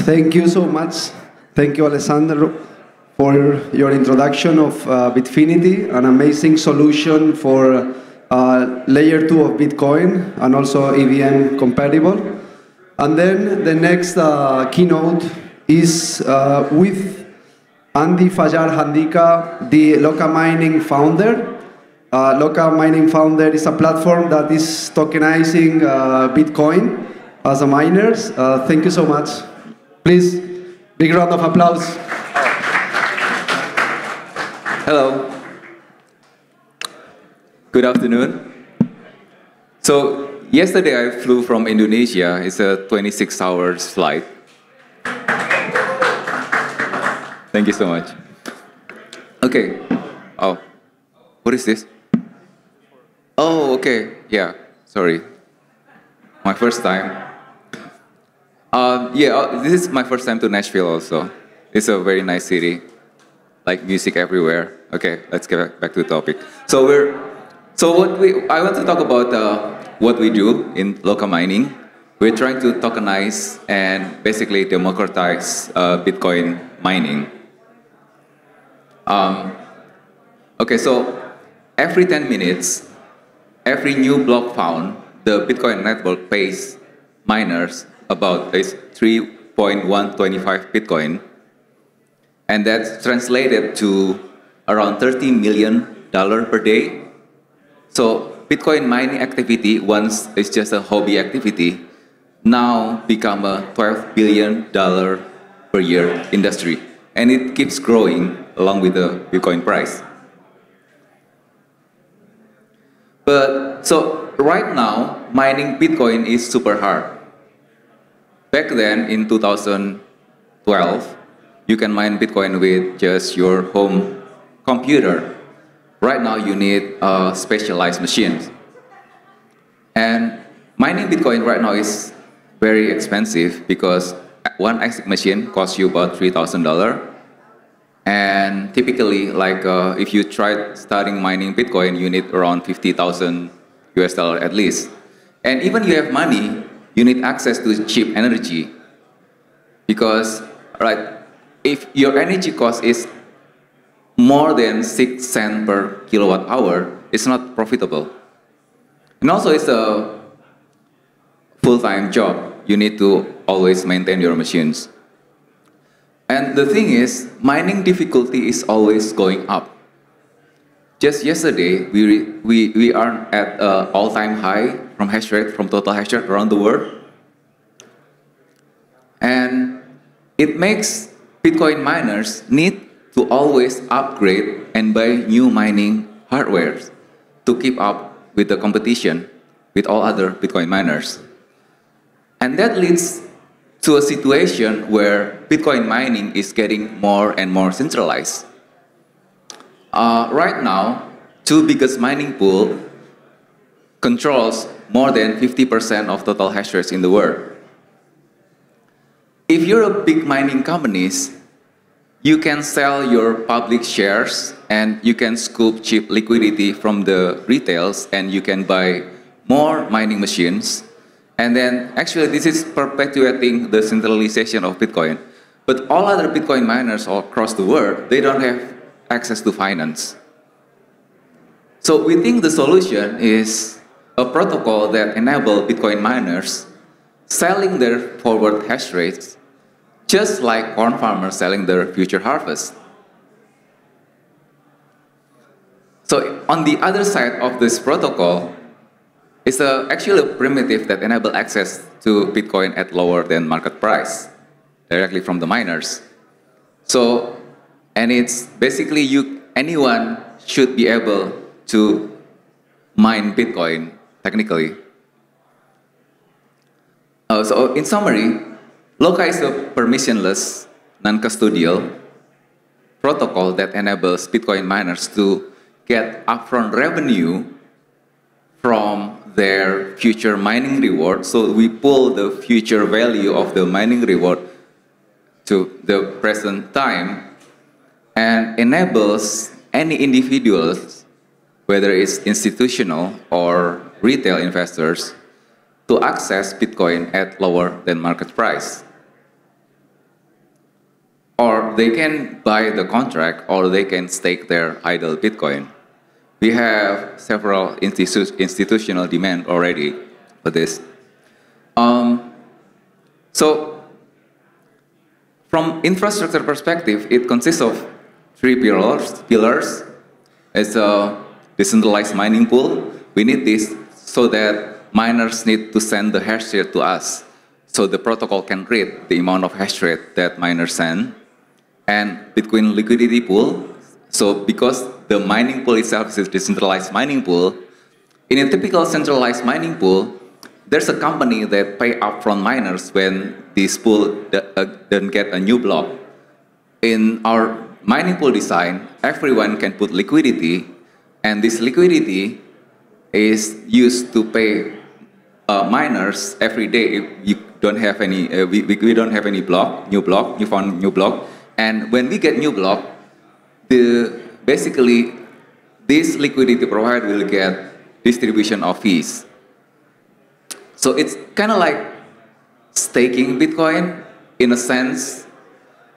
Thank you so much. Thank you, Alessandro, for your introduction of Bitfinity, an amazing solution for layer 2 of Bitcoin and also EVM compatible. And then the next keynote is with Andy Fajar Handika, the Loka Mining founder. Loka Mining founder is a platform that is tokenizing Bitcoin as a miners. Thank you so much. Please, big round of applause. Hello. Good afternoon. So yesterday I flew from Indonesia. It's a 26-hour flight. Thank you so much. Okay. Oh, what is this? Oh, okay. Yeah. Sorry. My first time. This is my first time to Nashville also. It's a very nice city. Like music everywhere. Okay, let's get back to the topic. I want to talk about what we do in Loka Mining. We're trying to tokenize and basically democratize Bitcoin mining. Okay, so every 10 minutes, every new block found, the Bitcoin network pays miners about 3.125 Bitcoin. And that's translated to around $13 million per day. So Bitcoin mining activity, once it's just a hobby activity, now become a $12 billion per year industry. And it keeps growing along with the Bitcoin price. So right now, mining Bitcoin is super hard. Back then, in 2012, you can mine Bitcoin with just your home computer. Right now, you need specialized machines. And mining Bitcoin right now is very expensive because one ASIC machine costs you about $3,000. And typically, like if you try starting mining Bitcoin, you need around 50,000 US dollar at least. And even if you have money, you need access to cheap energy. Because, right, if your energy cost is more than 6 cents per kilowatt hour, it's not profitable. And also it's a full-time job. You need to always maintain your machines. And the thing is, mining difficulty is always going up. Just yesterday, we are at an all-time high from hash rate, from total hash rate around the world. And it makes Bitcoin miners need to always upgrade and buy new mining hardware to keep up with the competition with all other Bitcoin miners. And that leads to a situation where Bitcoin mining is getting more and more centralized. Right now, two biggest mining pool controls more than 50% of total hash rates in the world. If you're a big mining companies, you can sell your public shares and you can scoop cheap liquidity from the retails and you can buy more mining machines. And then actually this is perpetuating the centralization of Bitcoin. But all other Bitcoin miners all across the world, they don't have access to finance. So we think the solution is a protocol that enables Bitcoin miners selling their forward hash rates just like corn farmers selling their future harvest. So on the other side of this protocol is actually a primitive that enables access to Bitcoin at lower than market price, directly from the miners. So, and it's basically anyone should be able to mine Bitcoin technically. So in summary, Loka is a permissionless, non-custodial protocol that enables Bitcoin miners to get upfront revenue from their future mining reward. So we pull the future value of the mining reward to the present time and enables any individuals, whether it's institutional or retail investors, to access Bitcoin at lower than market price. or they can buy the contract, or they can stake their idle Bitcoin. We have several institutional demand already for this. So from infrastructure perspective, it consists of three pillars. It's a decentralized mining pool. We need this so that miners need to send the hash rate to us, so the protocol can read the amount of hash rate that miners send. And Bitcoin liquidity pool. So because the mining pool itself is a decentralized mining pool, in a typical centralized mining pool, there's a company that pay upfront miners when this pool doesn't get a new block. In our mining pool design, everyone can put liquidity, and this liquidity is used to pay miners every day if you don't have any, we don't have any new block. And when we get new block, basically this liquidity provider will get distribution of fees. So it's kind of like staking Bitcoin in a sense,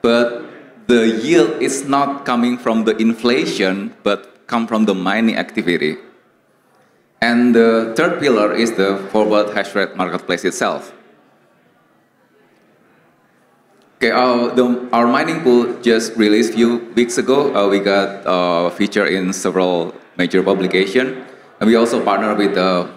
but the yield is not coming from the inflation, but come from the mining activity. And the third pillar is the forward hash rate marketplace itself. Okay, our mining pool just released a few weeks ago. We got featured in several major publications. And we also partner with a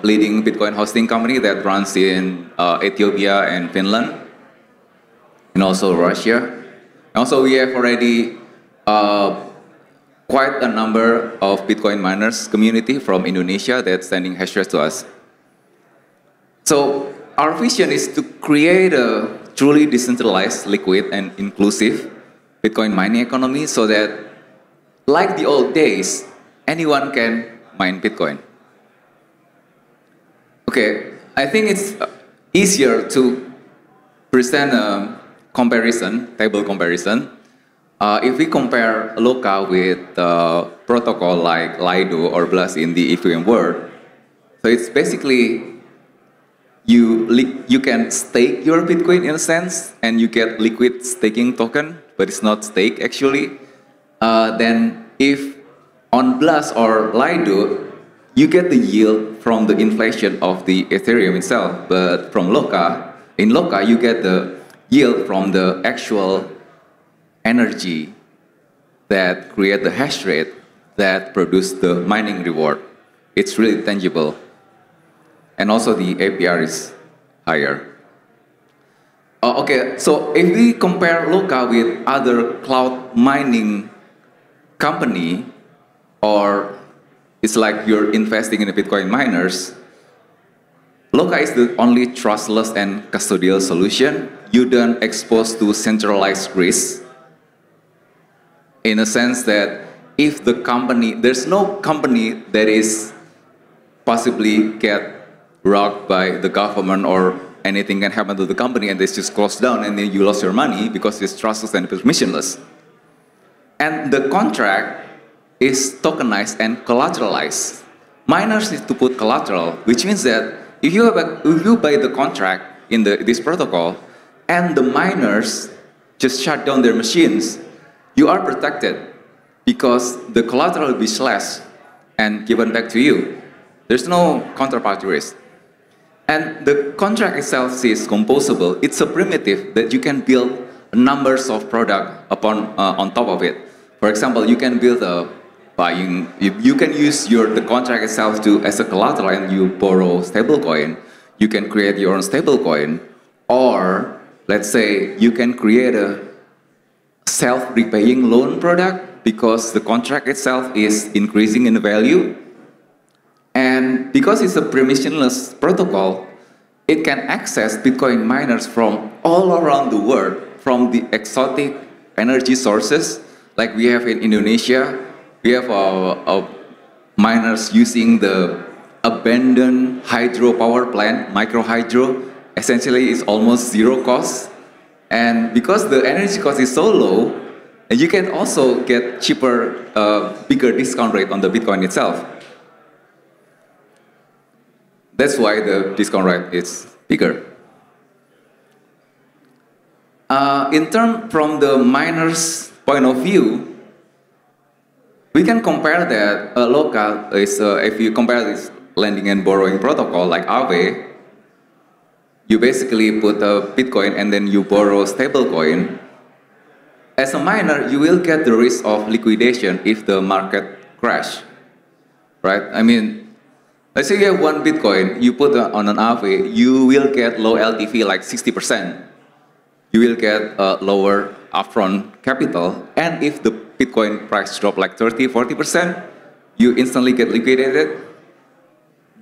leading Bitcoin hosting company that runs in Ethiopia and Finland, and also Russia. And also we have already quite a number of Bitcoin miners community from Indonesia that's sending hash rate to us. So our vision is to create a truly decentralized, liquid, and inclusive Bitcoin mining economy so that, like the old days, anyone can mine Bitcoin. Okay, I think it's easier to present a table comparison. If we compare Loka with protocol like Lido or Blast in the Ethereum world, so it's basically you can stake your Bitcoin in a sense, and you get liquid staking token, but it's not stake actually. Then if on Blast or Lido, you get the yield from the inflation of the Ethereum itself, but from in Loka, you get the yield from the actual energy that create the hash rate that produce the mining reward. It's really tangible. And also the APR is higher. Okay, so if we compare Loka with other cloud mining company, or it's like you're investing in the Bitcoin miners, Loka is the only trustless and custodial solution. You don't expose to centralized risk, in a sense that if the company, there's no company that is possibly get rocked by the government or anything can happen to the company and it's just closed down and then you lost your money because it's trustless and permissionless. And the contract is tokenized and collateralized. Miners need to put collateral, which means that if you buy the contract in this protocol and the miners just shut down their machines, you are protected because the collateral will be slashed and given back to you. There's no counterparty risk. And the contract itself is composable. It's a primitive that you can build numbers of products on top of it. For example, you can build you can use the contract itself as a collateral and you borrow stablecoin. You can create your own stablecoin, or let's say you can create a self-repaying loan product because the contract itself is increasing in value. And because it's a permissionless protocol, it can access Bitcoin miners from all around the world, from the exotic energy sources, like we have in Indonesia. We have miners using the abandoned hydro power plant, micro hydro. Essentially, it's almost zero cost. And because the energy cost is so low, and you can also get cheaper, bigger discount rate on the Bitcoin itself. That's why the discount rate is bigger. From the miner's point of view, we can compare that Loka is, if you compare this lending and borrowing protocol like Aave, you basically put a Bitcoin and then you borrow stablecoin. As a miner, you will get the risk of liquidation if the market crash, right? I mean, let's say you have 1 Bitcoin, you put on an Aave, you will get low LTV like 60%. You will get lower upfront capital, and if the Bitcoin price drop like 30, 40%, you instantly get liquidated.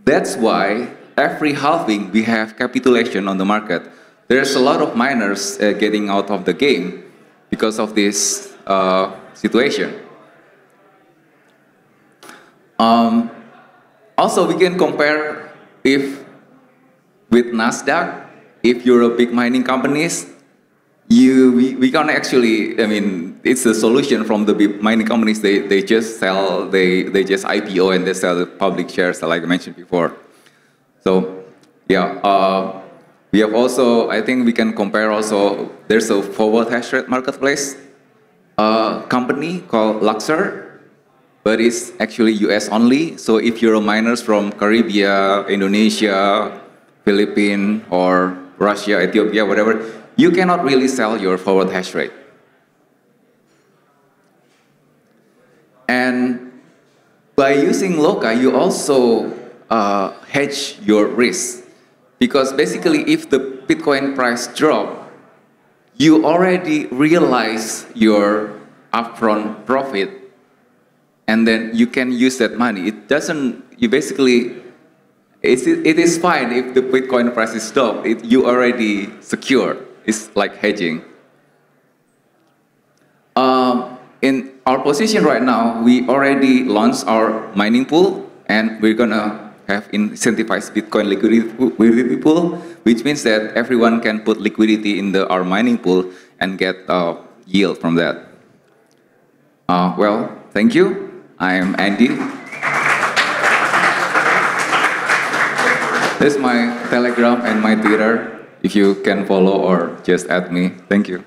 That's why every halving we have capitulation on the market. There's a lot of miners getting out of the game because of this situation. Also, we can compare if with Nasdaq, if you're a big mining companies, we can actually, I mean, it's a solution from the big mining companies. They just sell, they just IPO and they sell the public shares, like I mentioned before. So, yeah, we have also, I think we can compare also, there's a forward hash rate marketplace company called Luxor, but it's actually US only. So if you're a miners from Caribbean, Indonesia, Philippines, or Russia, Ethiopia, whatever, you cannot really sell your forward hash rate. And by using Loka, you also hedge your risk. Because basically, if the Bitcoin price drop, you already realize your upfront profit, and then you can use that money. It doesn't, you basically, it is fine if the Bitcoin price is dropped. You already secure. It's like hedging. In our position right now, we already launched our mining pool, and we're gonna have incentivized Bitcoin liquidity pool, which means that everyone can put liquidity in our mining pool and get yield from that. Well, thank you. I'm Andy. This is my Telegram and my Twitter. If you can follow or just add me. Thank you.